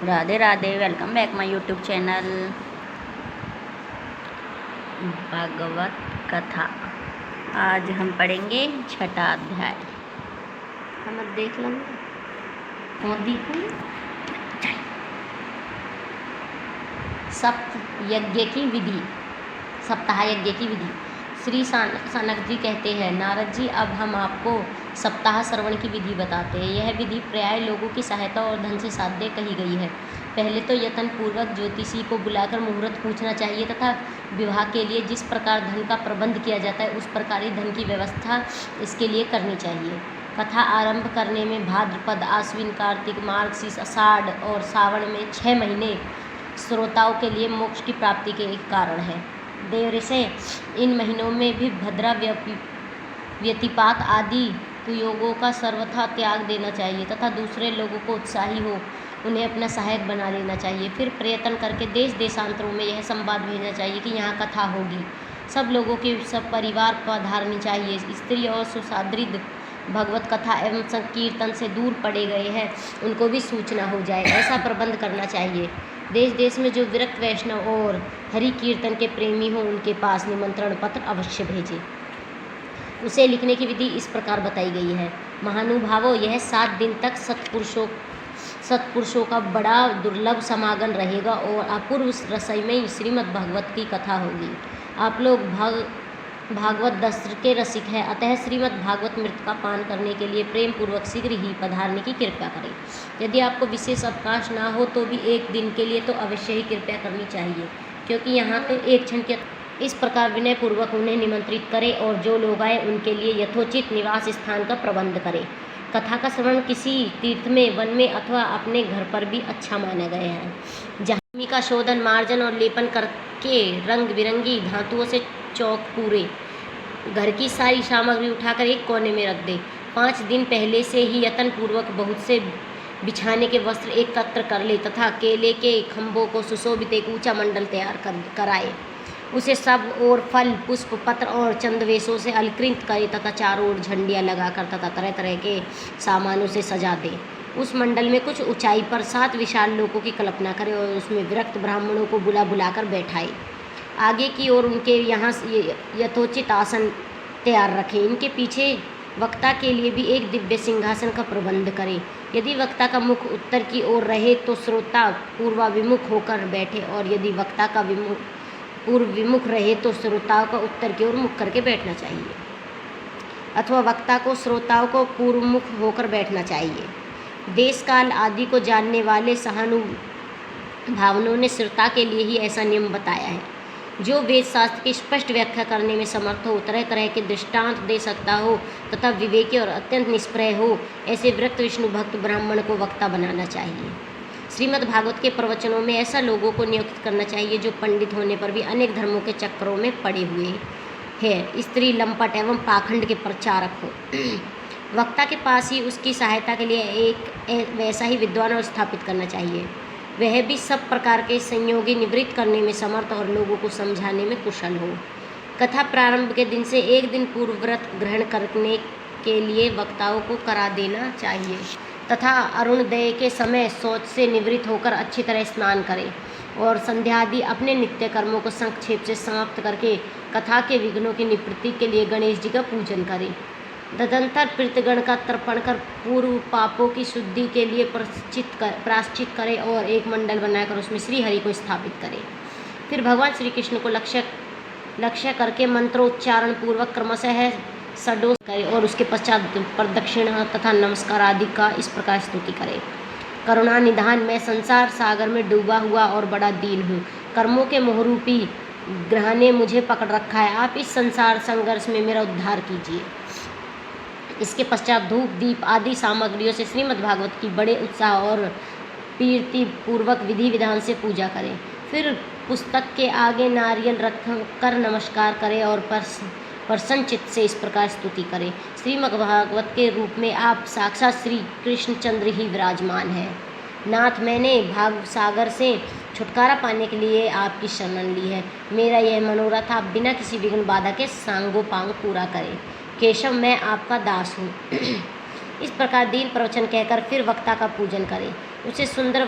Radhe Radhe, welcome back my YouTube channel. Bhagwat कथा आज हम पढ़ेंगे छठा अध्याय। हम अब देख लेंगे मोदी को सप्त यज्ञ की विधि, सप्ताह यज्ञ की विधि। श्री सनक जी कहते हैं, नारद जी, अब हम आपको सप्ताह श्रवण की विधि बताते हैं। यह विधि प्राय लोगों की सहायता और धन से साध्य कही गई है। पहले तो यत्न पूर्वक ज्योतिषी को बुलाकर मुहूर्त पूछना चाहिए तथा विवाह के लिए जिस प्रकार धन का प्रबंध किया जाता है उस प्रकार ही धन की व्यवस्था इसके लिए करनी चाहिए। कथा आरंभ करने में भाद्रपद, आश्विन, कार्तिक, मार्गशीर्ष, आषाढ़ और सावन में 6 महीने श्रोताओं के लिए मोक्ष की प्राप्ति के एक कारण है। देवऋषि इन महीनों में भी भद्रा व्यतिपात आदि कुयोगों का सर्वथा त्याग देना चाहिए तथा दूसरे लोगों को उत्साही हो उन्हें अपना सहायक बना लेना चाहिए। फिर प्रयत्न करके देश देशांतरों में यह संवाद भेजना चाहिए कि यहाँ कथा होगी। सब लोगों के सब परिवार पधारनी चाहिए। स्त्री और सुसादृद भगवत कथा एवं संकीर्तन से दूर पड़े गए हैं उनको भी सूचना हो जाए, ऐसा प्रबंध करना चाहिए। देश देश में जो विरक्त वैष्णव और हरि कीर्तन के प्रेमी हों उनके पास निमंत्रण पत्र अवश्य भेजें। उसे लिखने की विधि इस प्रकार बताई गई है। महानुभावों, यह 7 दिन तक सत्पुरुषों का बड़ा दुर्लभ समागम रहेगा और अपूर्व रसमयी श्रीमद् भागवत की कथा होगी। आप लोग भागवत दस्त्र के रसिक हैं, अतः श्रीमद् भागवत मृत का पान करने के लिए प्रेम पूर्वक शीघ्र ही पधारने की कृपा करें। यदि आपको विशेष अवकाश ना हो तो भी एक दिन के लिए तो अवश्य ही कृपया करनी चाहिए, क्योंकि यहाँ तो एक क्षण के इस प्रकार विनय पूर्वक उन्हें निमंत्रित करें और जो लोग आए उनके लिए यथोचित निवास स्थान का प्रबंध करें। कथा का श्रवण किसी तीर्थ में, वन में अथवा अपने घर पर भी अच्छा माना गया है। जहाँ भूमि का शोधन, मार्जन और लेपन करके रंग बिरंगी धातुओं से चौक पूरे घर की सारी सामग्री उठाकर एक कोने में रख दे। 5 दिन पहले से ही यत्न पूर्वक बहुत से बिछाने के वस्त्र एकत्र कर ले तथा केले के खंभों को सुशोभित एक ऊंचा मंडल तैयार कराए। उसे सब और फल, पुष्प, पत्र और चंदवेशों से अलंकृत करे तथा चारों ओर झंडियाँ लगाकर तथा तरह तरह के सामानों से सजा दे। उस मंडल में कुछ ऊंचाई पर 7 विशाल लोकों की कल्पना करे और उसमें विरक्त ब्राह्मणों को बुलाकर बैठाए। आगे की ओर उनके यहाँ यथोचित आसन तैयार रखें। इनके पीछे वक्ता के लिए भी एक दिव्य सिंहासन का प्रबंध करें। यदि वक्ता का मुख उत्तर की ओर रहे तो श्रोता पूर्वाभिमुख होकर बैठे, और यदि वक्ता का पूर्व विमुख रहे तो श्रोताओं का उत्तर की ओर मुख करके बैठना चाहिए, अथवा वक्ता को श्रोताओं को पूर्वमुख होकर बैठना चाहिए। देश काल आदि को जानने वाले सहानुभावनों ने श्रोता के लिए ही ऐसा नियम बताया है। जो वेद शास्त्र की स्पष्ट व्याख्या करने में समर्थ हो, तरह तरह के दृष्टांत दे सकता हो तथा विवेकी और अत्यंत निष्प्रय हो, ऐसे विरक्त विष्णु भक्त ब्राह्मण को वक्ता बनाना चाहिए। श्रीमद् भागवत के प्रवचनों में ऐसा लोगों को नियुक्त करना चाहिए जो पंडित होने पर भी अनेक धर्मों के चक्रों में पड़े हुए हैं, स्त्री, लंपट एवं पाखंड के प्रचारक हो। वक्ता के पास ही उसकी सहायता के लिए एक वैसा ही विद्वान स्थापित करना चाहिए। वह भी सब प्रकार के संयोगी निवृत्त करने में समर्थ और लोगों को समझाने में कुशल हो। कथा प्रारंभ के दिन से एक दिन पूर्व व्रत ग्रहण करने के लिए वक्ताओं को करा देना चाहिए तथा अरुणोदय के समय शौच से निवृत्त होकर अच्छी तरह स्नान करें और संध्या आदि अपने नित्य कर्मों को संक्षेप से समाप्त करके कथा के विघ्नों की निवृत्ति के लिए गणेश जी का पूजन करें। तदंतर पितृगण का तर्पण कर पूर्व पापों की शुद्धि के लिए प्रायश्चित करें और एक मंडल बनाकर उसमें श्री हरि को स्थापित करें। फिर भगवान श्री कृष्ण को लक्ष्य करके मंत्रोच्चारण पूर्वक क्रमशः षडोष करें और उसके पश्चात प्रदक्षिणा तथा नमस्कार आदि का इस प्रकार स्तुति करें। करुणा निधान, मैं संसार सागर में डूबा हुआ और बड़ा दीन हूँ। कर्मों के मोहरूपी ग्रह ने मुझे पकड़ रखा है। आप इस संसार संघर्ष में मेरा उद्धार कीजिए। इसके पश्चात धूप, दीप आदि सामग्रियों से श्रीमद् भागवत की बड़े उत्साह और प्रीति पूर्वक विधि विधान से पूजा करें। फिर पुस्तक के आगे नारियल रख कर नमस्कार करें और प्रसन्नचित्त से इस प्रकार स्तुति करें। श्रीमद् भागवत के रूप में आप साक्षात श्री कृष्णचंद्र ही विराजमान है। नाथ, मैंने भाव सागर से छुटकारा पाने के लिए आपकी शरण ली है। मेरा यह मनोरथ आप बिना किसी विघ्न बाधा के सांगोपांग पूरा करें। केशव, मैं आपका दास हूँ। इस प्रकार दीन प्रवचन कहकर फिर वक्ता का पूजन करें। उसे सुंदर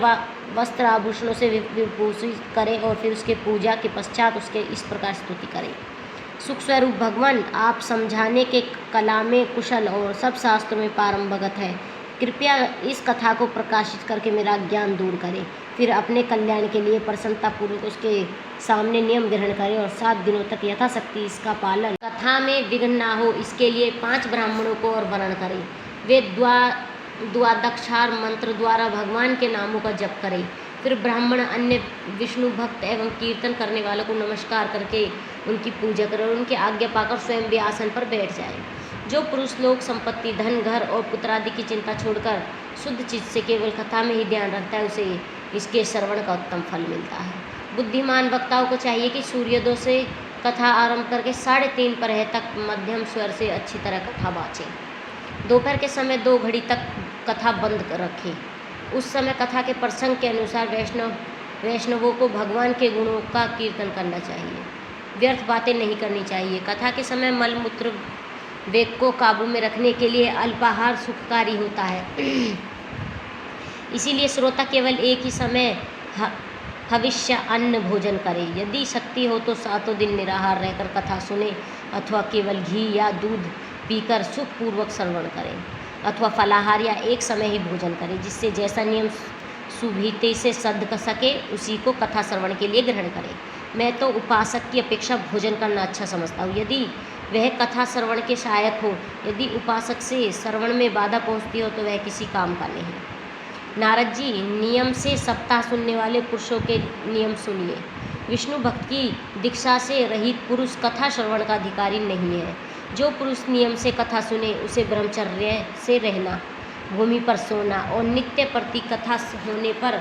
वस्त्र आभूषणों से विभूषित करें और फिर उसके पूजा के पश्चात उसके इस प्रकार स्तुति करें। सुख स्वरूप भगवान, आप समझाने के कला में कुशल और सब शास्त्रों में पारंगत है। कृपया इस कथा को प्रकाशित करके मेरा ज्ञान दूर करें। फिर अपने कल्याण के लिए प्रसन्नतापूर्वक उसके सामने नियम ग्रहण करें और 7 दिनों तक यथाशक्ति इसका पालन, कथा में विघ्न ना हो, इसके लिए 5 ब्राह्मणों को और वर्ण करें। वे द्वादक्षार मंत्र द्वारा भगवान के नामों का जप करें। फिर ब्राह्मण अन्य विष्णु भक्त एवं कीर्तन करने वालों को नमस्कार करके उनकी पूजा करें और उनकी आज्ञा पाकर स्वयं भी आसन पर बैठ जाए। जो पुरुष लोग संपत्ति, धन, घर और पुत्र आदि की चिंता छोड़कर शुद्ध चित्त से केवल कथा में ही ध्यान रखता है, उसे इसके श्रवण का उत्तम फल मिलता है। बुद्धिमान वक्ताओं को चाहिए कि सूर्योदय से कथा आरंभ करके 3:30 प्रहर तक मध्यम स्वर से अच्छी तरह कथा वाचें। दोपहर के समय 2 घड़ी तक कथा बंद कर रखें। उस समय कथा के प्रसंग के अनुसार वैष्णवों को भगवान के गुणों का कीर्तन करना चाहिए। व्यर्थ बातें नहीं करनी चाहिए। कथा के समय मलमूत्र वेग को काबू में रखने के लिए अल्पाहार सुखकारी होता है। इसीलिए श्रोता केवल एक ही समय हविष्य अन्न भोजन करे। यदि शक्ति हो तो 7 दिन निराहार रहकर कथा सुने अथवा केवल घी या दूध पीकर सुखपूर्वक श्रवण करें अथवा फलाहार या एक समय ही भोजन करें। जिससे जैसा नियम सुविधि से सद कर सके उसी को कथा श्रवण के लिए ग्रहण करें। मैं तो उपासक की अपेक्षा भोजन करना अच्छा समझता हूँ, यदि वह कथा श्रवण के सहायक हो। यदि उपासक से श्रवण में बाधा पहुँचती हो तो वह किसी काम का नहीं। नारद जी, नियम से सप्ताह सुनने वाले पुरुषों के नियम सुनिए। विष्णु भक्त की दीक्षा से रहित पुरुष कथा श्रवण का अधिकारी नहीं है। जो पुरुष नियम से कथा सुने उसे ब्रह्मचर्य से रहना, भूमि पर सोना और नित्य प्रति कथा होने पर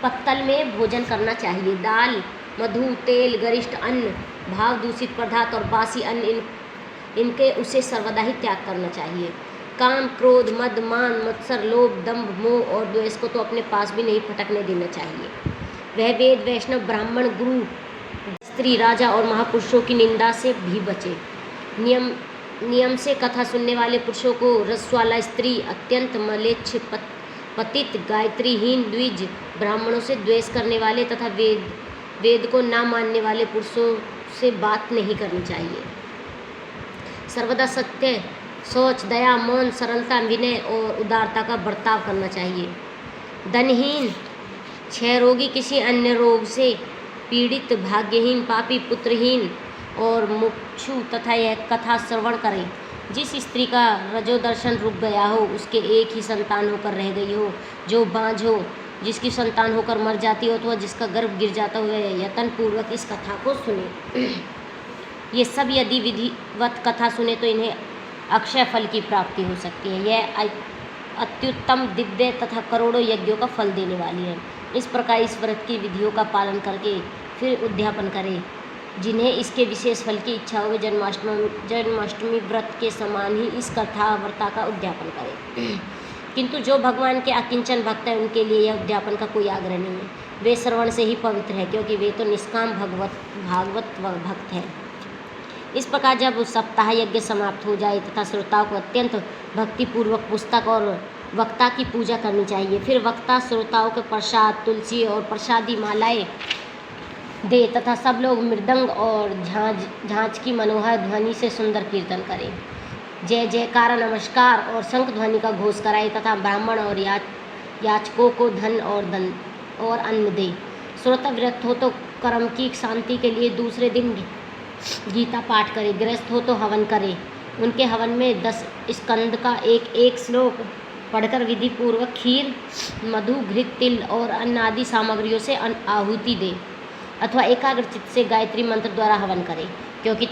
पत्तल में भोजन करना चाहिए। दाल, मधु, तेल, गरिष्ठ अन्न, भाव दूषित पदार्थ और बासी अन्न इनके उसे सर्वदा ही त्याग करना चाहिए। काम, क्रोध, मद, मान, मत्सर, लोभ, दंभ, मोह और द्वेष को तो अपने पास भी नहीं फटकने देना चाहिए। वह वेद, वैष्णव, ब्राह्मण, गुरु, स्त्री, राजा और महापुरुषों की निंदा से भी बचे। नियम से कथा सुनने वाले पुरुषों को रसवाला स्त्री, अत्यंत मलेच्छ, पतित, गायत्रीहीन, द्विज, ब्राह्मणों से द्वेष करने वाले तथा वेद को ना मानने वाले पुरुषों से बात नहीं करनी चाहिए। सर्वदा सत्य, सोच, दया, मौन, सरलता, विनय और उदारता का बर्ताव करना चाहिए। धनहीन, क्षय रोगी, किसी अन्य रोग से पीड़ित, भाग्यहीन, पापी, पुत्रहीन और मुक्षु तथा यह कथा श्रवण करें। जिस स्त्री का रजोदर्शन रुक गया हो, उसके एक ही संतान होकर रह गई हो, जो बांझ हो, जिसकी संतान होकर मर जाती हो तो जिसका गर्भ गिर जाता हुआ यत्न पूर्वक इस कथा को सुने। ये सब यदि विधिवत कथा सुने तो इन्हें अक्षय फल की प्राप्ति हो सकती है। यह अत्युत्तम, दिव्य तथा करोड़ों यज्ञों का फल देने वाली है। इस प्रकार इस व्रत की विधियों का पालन करके फिर उद्यापन करें। जिन्हें इसके विशेष फल की इच्छा हो जन्माष्टमी व्रत के समान ही इस कथा वार्ता का उद्यापन करें। किंतु जो भगवान के अकिंचन भक्त हैं उनके लिए यह उद्यापन का कोई आग्रह नहीं है। वे श्रवण से ही पवित्र हैं, क्योंकि वे तो निष्काम भागवत भक्त हैं। इस प्रकार जब सप्ताह यज्ञ समाप्त हो जाए तथा श्रोताओं को अत्यंत भक्तिपूर्वक पुस्तक और वक्ता की पूजा करनी चाहिए। फिर वक्ता श्रोताओं के प्रसाद, तुलसी और प्रसादी मालाएं दे तथा सब लोग मृदंग और झांझ की मनोहर ध्वनि से सुंदर कीर्तन करें। जय जयकार, नमस्कार और शंख ध्वनि का घोष कराए तथा ब्राह्मण और याचकों को धन और अन्न दे। श्रोता विरक्त हो तो कर्म की शांति के लिए दूसरे दिन गीता पाठ करे। गृहस्थ हो तो हवन करे। उनके हवन में 10 स्कंद का एक श्लोक पढ़कर विधि पूर्वक खीर, मधु, घृत, तिल और अन्न आदि सामग्रियों से आहुति दे अथवा एकाग्र चित्त से गायत्री मंत्र द्वारा हवन करे, क्योंकि